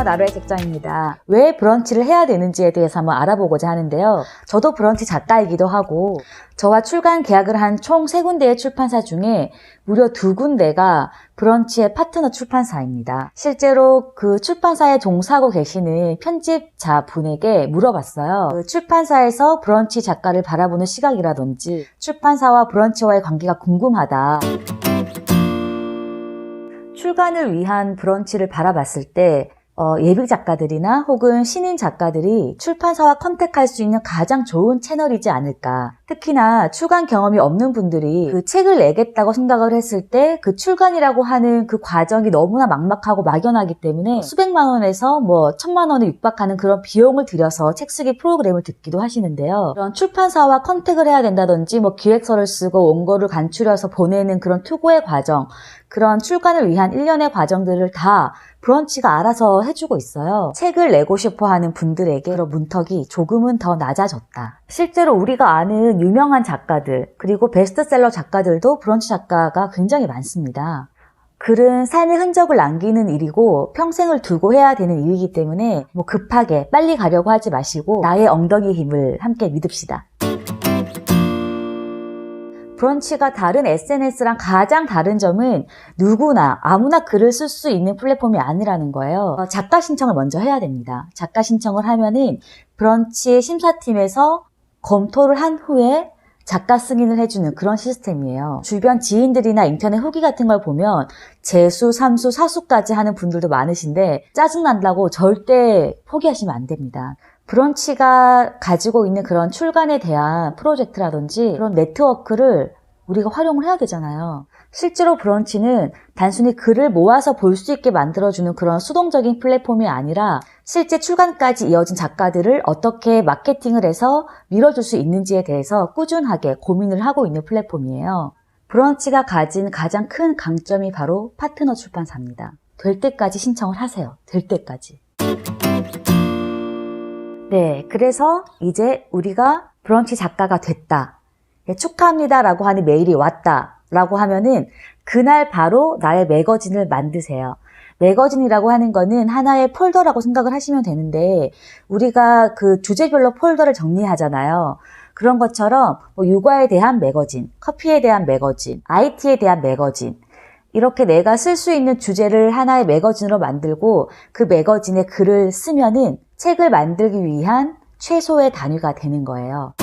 안녕하세요. 나루의 책정입니다. 왜 브런치를 해야 되는지에 대해서 한번 알아보고자 하는데요. 저도 브런치 작가이기도 하고 저와 출간 계약을 한 총 3군데의 출판사 중에 무려 2군데가 브런치의 파트너 출판사입니다. 실제로 그 출판사에 종사하고 계시는 편집자 분에게 물어봤어요. 그 출판사에서 브런치 작가를 바라보는 시각이라든지 출판사와 브런치와의 관계가 궁금하다. 출간을 위한 브런치를 바라봤을 때 예비 작가들이나 혹은 신인 작가들이 출판사와 컨택할 수 있는 가장 좋은 채널이지 않을까. 특히나 출간 경험이 없는 분들이 그 책을 내겠다고 생각을 했을 때 그 출간이라고 하는 그 과정이 너무나 막막하고 막연하기 때문에 수백만 원에서 뭐 1000만 원에 육박하는 그런 비용을 들여서 책 쓰기 프로그램을 듣기도 하시는데요. 그런 출판사와 컨택을 해야 된다든지 뭐 기획서를 쓰고 원고를 간추려서 보내는 그런 투고의 과정, 그런 출간을 위한 일련의 과정들을 다 브런치가 알아서 해주고 있어요. 책을 내고 싶어 하는 분들에게 그런 문턱이 조금은 더 낮아졌다. 실제로 우리가 아는 유명한 작가들, 그리고 베스트셀러 작가들도 브런치 작가가 굉장히 많습니다. 글은 삶의 흔적을 남기는 일이고 평생을 두고 해야 되는 일이기 때문에 뭐 급하게 빨리 가려고 하지 마시고 나의 엉덩이 힘을 함께 믿읍시다. 브런치가 다른 SNS랑 가장 다른 점은 누구나 아무나 글을 쓸 수 있는 플랫폼이 아니라는 거예요. 작가 신청을 먼저 해야 됩니다. 작가 신청을 하면은 브런치의 심사팀에서 검토를 한 후에 작가 승인을 해주는 그런 시스템이에요. 주변 지인들이나 인터넷 후기 같은 걸 보면 재수, 삼수, 사수까지 하는 분들도 많으신데 짜증난다고 절대 포기하시면 안 됩니다. 브런치가 가지고 있는 그런 출간에 대한 프로젝트라든지 그런 네트워크를 우리가 활용을 해야 되잖아요. 실제로 브런치는 단순히 글을 모아서 볼 수 있게 만들어주는 그런 수동적인 플랫폼이 아니라 실제 출간까지 이어진 작가들을 어떻게 마케팅을 해서 밀어줄 수 있는지에 대해서 꾸준하게 고민을 하고 있는 플랫폼이에요. 브런치가 가진 가장 큰 강점이 바로 파트너 출판사입니다. 될 때까지 신청을 하세요. 될 때까지. 네, 그래서 이제 우리가 브런치 작가가 됐다. 네, 축하합니다 라고 하는 메일이 왔다 라고 하면은 그날 바로 나의 매거진을 만드세요. 매거진이라고 하는 거는 하나의 폴더라고 생각을 하시면 되는데 우리가 그 주제별로 폴더를 정리하잖아요. 그런 것처럼 뭐 육아에 대한 매거진, 커피에 대한 매거진, IT에 대한 매거진, 이렇게 내가 쓸 수 있는 주제를 하나의 매거진으로 만들고 그 매거진에 글을 쓰면은 책을 만들기 위한 최소의 단위가 되는 거예요.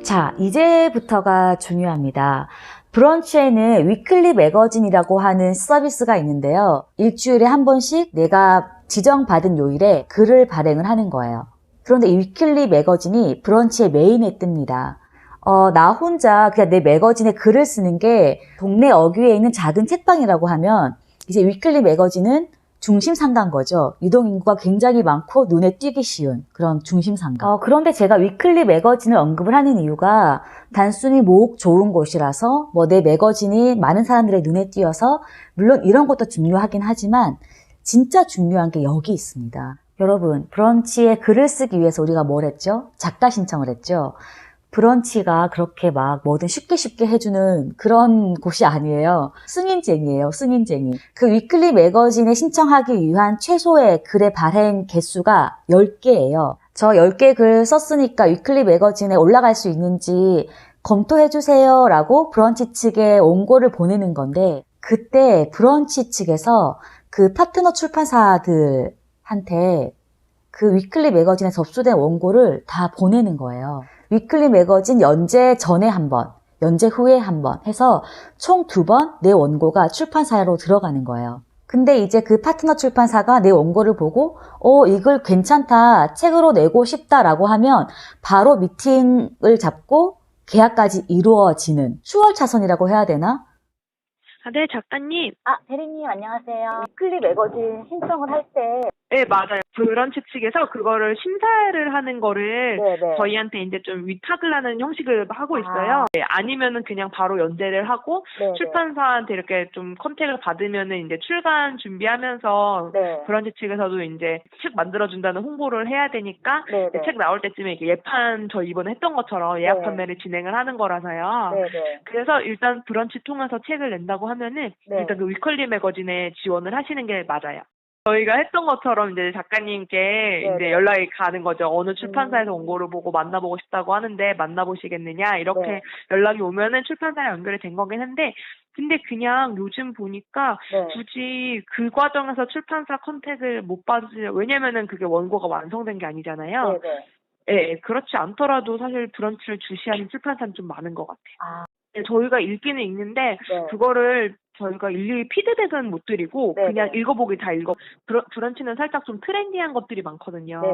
자, 이제부터가 중요합니다. 브런치에는 위클리 매거진이라고 하는 서비스가 있는데요. 일주일에 한 번씩 내가 지정받은 요일에 글을 발행을 하는 거예요. 그런데 이 위클리 매거진이 브런치의 메인에 뜹니다. 나 혼자 그냥 내 매거진에 글을 쓰는 게 동네 어귀에 있는 작은 책방이라고 하면 이제 위클리 매거진은 중심상가인 거죠. 유동인구가 굉장히 많고 눈에 띄기 쉬운 그런 중심상가. 그런데 제가 위클리 매거진을 언급을 하는 이유가 단순히 목 좋은 곳이라서 뭐 내 매거진이 많은 사람들의 눈에 띄어서 물론 이런 것도 중요하긴 하지만 진짜 중요한 게 여기 있습니다. 여러분, 브런치에 글을 쓰기 위해서 우리가 뭘 했죠? 작가 신청을 했죠. 브런치가 그렇게 막 뭐든 쉽게 해주는 그런 곳이 아니에요. 승인쟁이에요, 승인쟁이. 그 위클리 매거진에 신청하기 위한 최소의 글의 발행 개수가 10개예요. 저 10개 글 썼으니까 위클리 매거진에 올라갈 수 있는지 검토해주세요 라고 브런치 측에 원고를 보내는 건데 그때 브런치 측에서 그 파트너 출판사들한테 그 위클리 매거진에 접수된 원고를 다 보내는 거예요. 위클리 매거진 연재 전에 한 번, 연재 후에 한 번 해서 총 2번 내 원고가 출판사로 들어가는 거예요. 근데 이제 그 파트너 출판사가 내 원고를 보고 이 글 괜찮다, 책으로 내고 싶다라고 하면 바로 미팅을 잡고 계약까지 이루어지는 수월차선이라고 해야 되나? 네, 작가님. 대리님 안녕하세요. 위클리 매거진 신청을 할 때 네, 맞아요. 브런치 측에서 그거를 심사를 하는 거를 네네. 저희한테 이제 좀 위탁을 하는 형식을 하고 있어요. 네, 아니면은 그냥 바로 연재를 하고 네네. 출판사한테 이렇게 좀 컨택을 받으면은 이제 출간 준비하면서 네. 브런치 측에서도 이제 책 만들어준다는 홍보를 해야 되니까 네네. 책 나올 때쯤에 이렇게 예판 저 이번에 했던 것처럼 예약 네. 판매를 진행을 하는 거라서요. 네네. 그래서 일단 브런치 통해서 책을 낸다고 하면은 네. 일단 그 위클리 매거진에 지원을 하시는 게 맞아요. 저희가 했던 것처럼 이제 작가님께 네네. 이제 연락이 가는 거죠. 어느 출판사에서 원고를 보고 만나보고 싶다고 하는데 만나보시겠느냐 이렇게 네. 연락이 오면은 출판사랑 연결이 된 거긴 한데 근데 그냥 요즘 보니까 네. 굳이 그 과정에서 출판사 컨택을 못 받으세요. 왜냐면은 그게 원고가 완성된 게 아니잖아요. 네네. 예, 그렇지 않더라도 사실 브런치를 주시하는 출판사는 좀 많은 것 같아요. 아, 네, 저희가 읽기는 읽는데 네. 그거를 저희가 일일이 피드백은 못 드리고 네, 그냥 네. 읽어보기 다 읽어. 브런치는 살짝 좀 트렌디한 것들이 많거든요. 네.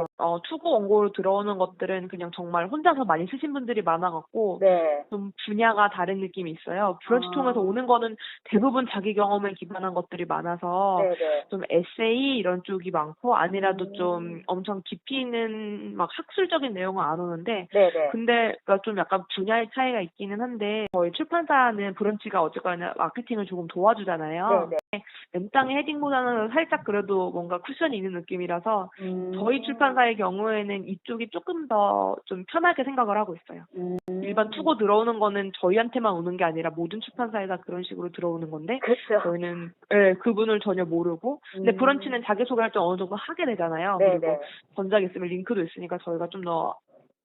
투고 원고로 들어오는 것들은 그냥 정말 혼자서 많이 쓰신 분들이 많아갖고 네. 좀 분야가 다른 느낌이 있어요. 브런치 아. 통해서 오는 거는 대부분 자기 경험에 기반한 것들이 많아서 네네. 좀 에세이 이런 쪽이 많고 아니라도 좀 음. 엄청 깊이 있는 막 학술적인 내용은 안 오는데 네네. 근데 그러니까 좀 약간 분야의 차이가 있기는 한데 저희 출판사는 브런치가 어쨌거나 마케팅을 조금 도와주잖아요. 네네. 맨땅에 헤딩보다는 살짝 그래도 뭔가 쿠션이 있는 느낌이라서 저희 출판사의 경우에는 이쪽이 조금 더 좀 편하게 생각을 하고 있어요. 일반 투고 들어오는 거는 저희한테만 오는 게 아니라 모든 출판사에다 그런 식으로 들어오는 건데 그렇죠. 저희는 그분을 전혀 모르고 근데 브런치는 자기소개할 때 어느 정도 하게 되잖아요. 네네. 그리고 전작 있으면 링크도 있으니까 저희가 좀 더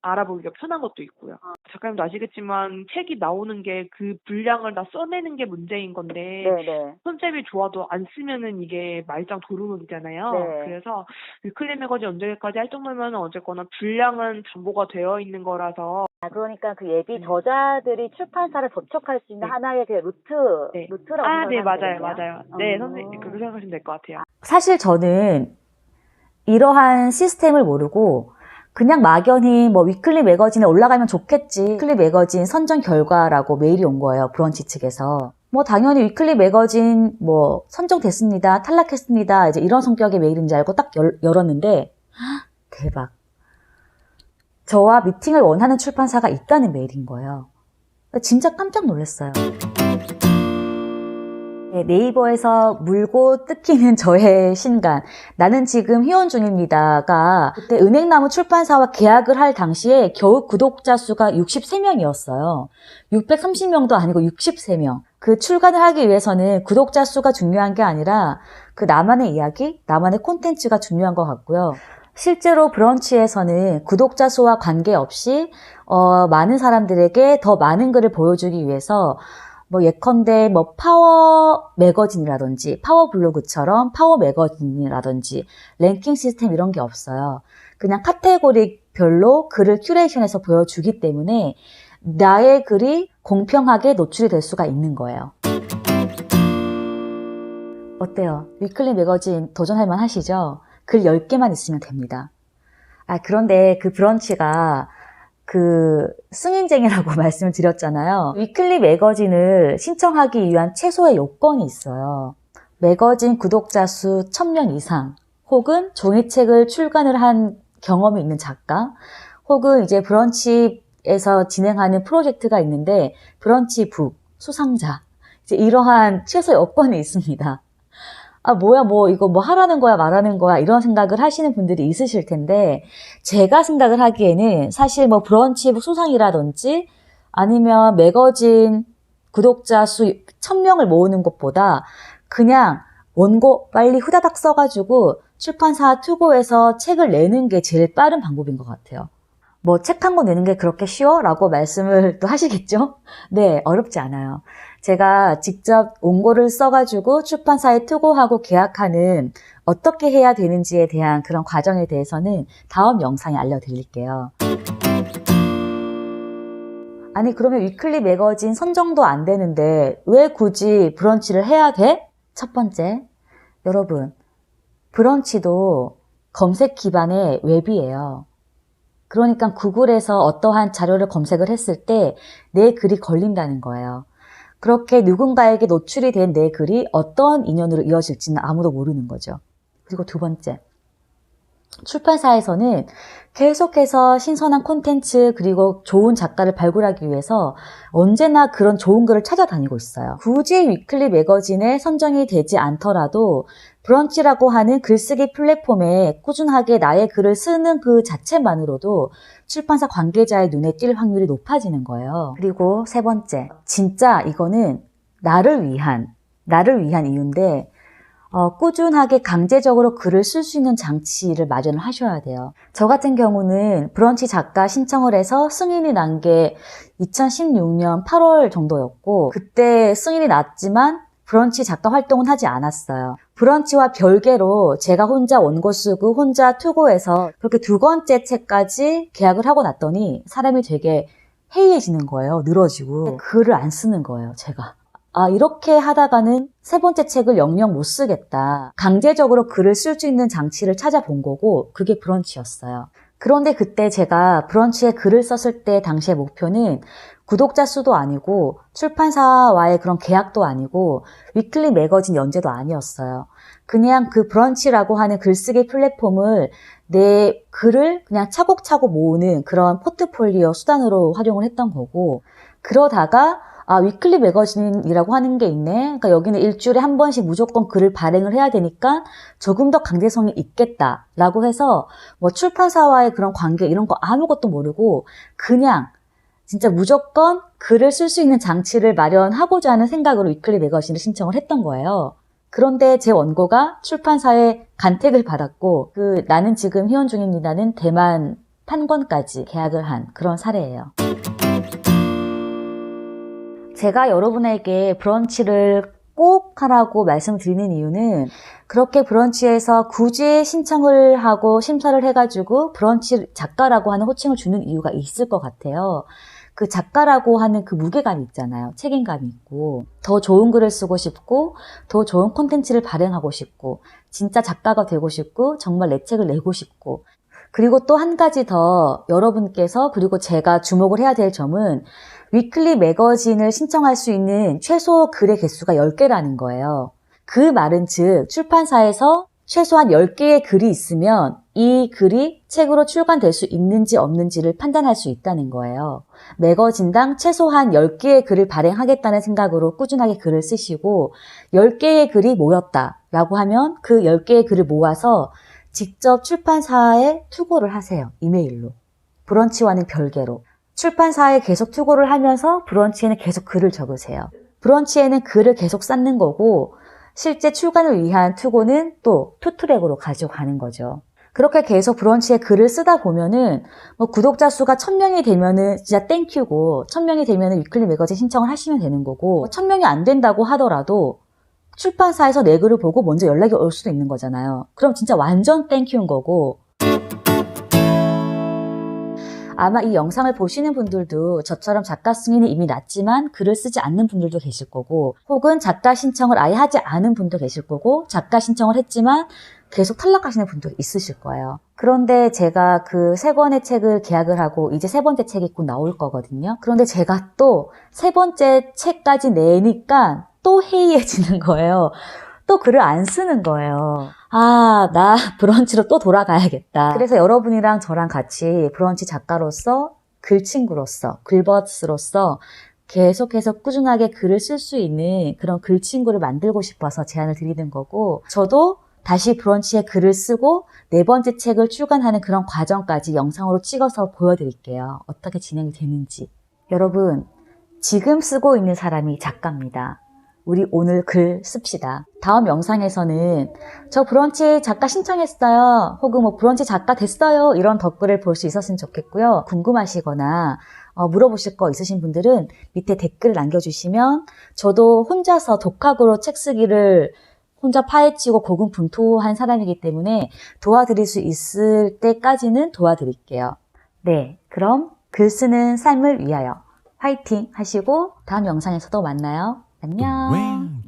알아보기가 편한 것도 있고요. 작가님도 아시겠지만 책이 나오는 게 그 분량을 다 써내는 게 문제인 건데 네네. 컨셉이 좋아도 안 쓰면은 이게 말짱 도루묵이잖아요. 네. 그래서 위클리 매거진 연재까지 할 정도면 어쨌거나 분량은 담보가 되어 있는 거라서 아, 그러니까 그 예비 저자들이 출판사를 접촉할 수 있는 네. 하나의 그 네. 루트라고 네, 생각하면 맞아요, 되겠네요. 맞아요. 네, 선생님 그렇게 생각하시면 될 것 같아요. 사실 저는 이러한 시스템을 모르고 그냥 막연히 뭐 위클리 매거진에 올라가면 좋겠지. 위클리 매거진 선정 결과라고 메일이 온 거예요. 브런치 측에서. 뭐 당연히 위클리 매거진 뭐 선정됐습니다. 탈락했습니다. 이제 이런 성격의 메일인지 알고 딱 열었는데 대박. 저와 미팅을 원하는 출판사가 있다는 메일인 거예요. 진짜 깜짝 놀랐어요. 네이버에서 물고 뜯기는 저의 신간 나는 지금 회원 중입니다가 그때 은행나무 출판사와 계약을 할 당시에 겨우 구독자 수가 63명이었어요. 630명도 아니고 63명. 그 출간을 하기 위해서는 구독자 수가 중요한 게 아니라 그 나만의 이야기, 나만의 콘텐츠가 중요한 것 같고요. 실제로 브런치에서는 구독자 수와 관계없이 많은 사람들에게 더 많은 글을 보여주기 위해서 뭐 예컨대 뭐 파워 매거진이라든지 파워 블로그처럼 파워 매거진이라든지 랭킹 시스템 이런 게 없어요. 그냥 카테고리별로 글을 큐레이션해서 보여주기 때문에 나의 글이 공평하게 노출이 될 수가 있는 거예요. 어때요? 위클리 매거진 도전할 만 하시죠? 글 10개만 있으면 됩니다. 그런데 그 브런치가 그 승인쟁이라고 말씀을 드렸잖아요. 위클리 매거진을 신청하기 위한 최소의 요건이 있어요. 매거진 구독자 수 1000명 이상, 혹은 종이책을 출간을 한 경험이 있는 작가, 혹은 이제 브런치에서 진행하는 프로젝트가 있는데 브런치 북 수상자, 이제 이러한 최소 요건이 있습니다. 뭐야, 이거 하라는 거야, 말하는 거야, 이런 생각을 하시는 분들이 있으실 텐데, 제가 생각을 하기에는 사실 브런치 수상이라든지, 아니면 매거진 구독자 수 1000명을 모으는 것보다, 그냥 원고 빨리 후다닥 써가지고, 출판사 투고해서 책을 내는 게 제일 빠른 방법인 것 같아요. 책 한 권 내는 게 그렇게 쉬워? 라고 말씀을 또 하시겠죠? 네, 어렵지 않아요. 제가 직접 원고를 써가지고 출판사에 투고하고 계약하는 어떻게 해야 되는지에 대한 그런 과정에 대해서는 다음 영상에 알려드릴게요. 아니 그러면 위클리 매거진 선정도 안 되는데 왜 굳이 브런치를 해야 돼? 첫 번째, 여러분 브런치도 검색 기반의 웹이에요. 그러니까 구글에서 어떠한 자료를 검색을 했을 때 내 글이 걸린다는 거예요. 그렇게 누군가에게 노출이 된 내 글이 어떤 인연으로 이어질지는 아무도 모르는 거죠. 그리고 두 번째, 출판사에서는 계속해서 신선한 콘텐츠 그리고 좋은 작가를 발굴하기 위해서 언제나 그런 좋은 글을 찾아다니고 있어요. 굳이 위클리 매거진에 선정이 되지 않더라도 브런치라고 하는 글쓰기 플랫폼에 꾸준하게 나의 글을 쓰는 그 자체만으로도 출판사 관계자의 눈에 띌 확률이 높아지는 거예요. 그리고 세 번째, 진짜 이거는 나를 위한 이유인데 꾸준하게 강제적으로 글을 쓸 수 있는 장치를 마련을 하셔야 돼요. 저 같은 경우는 브런치 작가 신청을 해서 승인이 난 게 2016년 8월 정도였고, 그때 승인이 났지만 브런치 작가 활동은 하지 않았어요. 브런치와 별개로 제가 혼자 원고 쓰고 혼자 투고해서 그렇게 두 번째 책까지 계약을 하고 났더니 사람이 되게 해이해지는 거예요. 늘어지고. 글을 안 쓰는 거예요, 제가. 이렇게 하다가는 세 번째 책을 영영 못 쓰겠다. 강제적으로 글을 쓸 수 있는 장치를 찾아본 거고, 그게 브런치였어요. 그런데 그때 제가 브런치에 글을 썼을 때 당시의 목표는 구독자 수도 아니고 출판사와의 그런 계약도 아니고 위클리 매거진 연재도 아니었어요. 그냥 그 브런치라고 하는 글쓰기 플랫폼을 내 글을 그냥 차곡차곡 모으는 그런 포트폴리오 수단으로 활용을 했던 거고, 그러다가 위클리 매거진이라고 하는 게 있네. 그러니까 여기는 일주일에 한 번씩 무조건 글을 발행을 해야 되니까 조금 더 강제성이 있겠다라고 해서 뭐 출판사와의 그런 관계 이런 거 아무것도 모르고 그냥 진짜 무조건 글을 쓸 수 있는 장치를 마련하고자 하는 생각으로 위클리 매거진을 신청을 했던 거예요. 그런데 제 원고가 출판사의 간택을 받았고, 나는 지금 희원 중입니다는 대만 판권까지 계약을 한 그런 사례예요. 제가 여러분에게 브런치를 꼭 하라고 말씀드리는 이유는 그렇게 브런치에서 굳이 신청을 하고 심사를 해가지고 브런치 작가라고 하는 호칭을 주는 이유가 있을 것 같아요. 그 작가라고 하는 그 무게감이 있잖아요. 책임감이 있고 더 좋은 글을 쓰고 싶고 더 좋은 콘텐츠를 발행하고 싶고 진짜 작가가 되고 싶고 정말 내 책을 내고 싶고, 그리고 또 한 가지 더 여러분께서 그리고 제가 주목을 해야 될 점은 위클리 매거진을 신청할 수 있는 최소 글의 개수가 10개라는 거예요. 그 말은 즉 출판사에서 최소한 10개의 글이 있으면 이 글이 책으로 출간될 수 있는지 없는지를 판단할 수 있다는 거예요. 매거진당 최소한 10개의 글을 발행하겠다는 생각으로 꾸준하게 글을 쓰시고 10개의 글이 모였다라고 하면 그 10개의 글을 모아서 직접 출판사에 투고를 하세요. 이메일로. 브런치와는 별개로. 출판사에 계속 투고를 하면서 브런치에는 계속 글을 적으세요. 브런치에는 글을 계속 쌓는 거고 실제 출간을 위한 투고는 또 투트랙으로 가지고 가는 거죠. 그렇게 계속 브런치에 글을 쓰다 보면은 뭐 구독자 수가 1000명이 되면은 진짜 땡큐고 1000명이 되면은 위클리 매거진 신청을 하시면 되는 거고 1000명이 안 된다고 하더라도 출판사에서 내 글을 보고 먼저 연락이 올 수도 있는 거잖아요. 그럼 진짜 완전 땡큐인 거고, 아마 이 영상을 보시는 분들도 저처럼 작가 승인이 이미 났지만 글을 쓰지 않는 분들도 계실 거고, 혹은 작가 신청을 아예 하지 않은 분도 계실 거고, 작가 신청을 했지만 계속 탈락하시는 분도 있으실 거예요. 그런데 제가 그 3권의 책을 계약을 하고 이제 3번째 책이 곧 나올 거거든요. 그런데 제가 또 3번째 책까지 내니까 또 해이해지는 거예요. 또 글을 안 쓰는 거예요. 나 브런치로 또 돌아가야겠다. 그래서 여러분이랑 저랑 같이 브런치 작가로서, 글친구로서, 글버스로서 계속해서 꾸준하게 글을 쓸 수 있는 그런 글친구를 만들고 싶어서 제안을 드리는 거고, 저도 다시 브런치에 글을 쓰고 4번째 책을 출간하는 그런 과정까지 영상으로 찍어서 보여드릴게요. 어떻게 진행이 되는지. 여러분, 지금 쓰고 있는 사람이 작가입니다. 우리 오늘 글 씁시다. 다음 영상에서는 저 브런치 작가 신청했어요. 혹은 뭐 브런치 작가 됐어요. 이런 댓글을 볼 수 있었으면 좋겠고요. 궁금하시거나 물어보실 거 있으신 분들은 밑에 댓글을 남겨주시면 저도 혼자서 독학으로 책 쓰기를 혼자 파헤치고 고군분투한 사람이기 때문에 도와드릴 수 있을 때까지는 도와드릴게요. 네, 그럼 글 쓰는 삶을 위하여 화이팅 하시고 다음 영상에서도 만나요. 안녕.